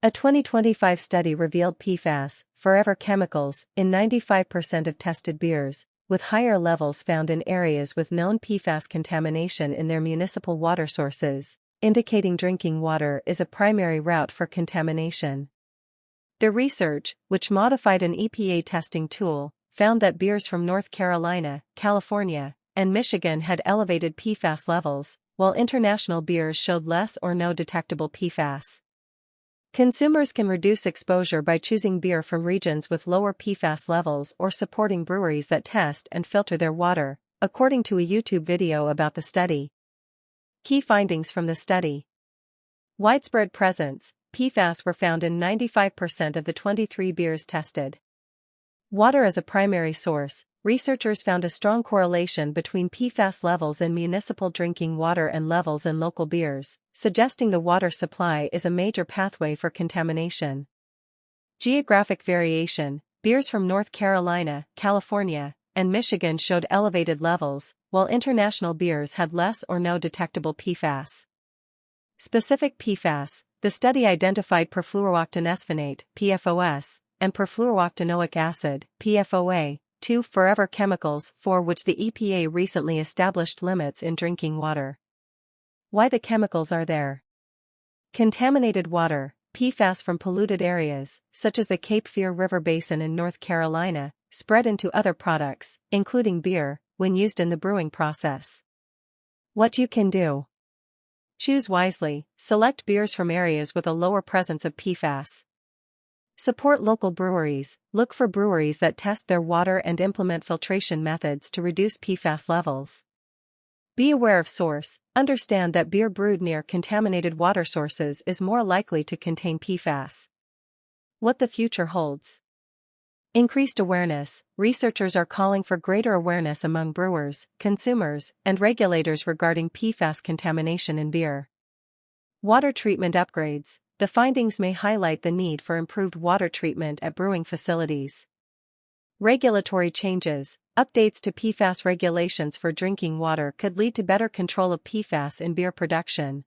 A 2025 study revealed PFAS, forever chemicals, in 95% of tested beers, with higher levels found in areas with known PFAS contamination in their municipal water sources, indicating drinking water is a primary route for contamination. The research, which modified an EPA testing tool, found that beers from North Carolina, California, and Michigan had elevated PFAS levels, while international beers showed less or no detectable PFAS. Consumers can reduce exposure by choosing beer from regions with lower PFAS levels or supporting breweries that test and filter their water, according to a YouTube video about the study. Key findings from the study. Widespread presence, PFAS were found in 95% of the 23 beers tested. Water as a primary source, researchers found a strong correlation between PFAS levels in municipal drinking water and levels in local beers, suggesting the water supply is a major pathway for contamination. Geographic variation, beers from North Carolina, California, and Michigan showed elevated levels, while international beers had less or no detectable PFAS. Specific PFAS, the study identified perfluorooctanesphonate, PFOS, and perfluorooctanoic acid, PFOA, two forever chemicals for which the EPA recently established limits in drinking water. Why the chemicals are there? Contaminated water, PFAS from polluted areas, such as the Cape Fear River Basin in North Carolina, spread into other products, including beer, when used in the brewing process. What you can do? Choose wisely, select beers from areas with a lower presence of PFAS. Support local breweries, look for breweries that test their water and implement filtration methods to reduce PFAS levels. Be aware of source, understand that beer brewed near contaminated water sources is more likely to contain PFAS. What the future holds. Increased awareness, researchers are calling for greater awareness among brewers, consumers, and regulators regarding PFAS contamination in beer. Water treatment upgrades. The findings may highlight the need for improved water treatment at brewing facilities. Regulatory changes, updates to PFAS regulations for drinking water could lead to better control of PFAS in beer production,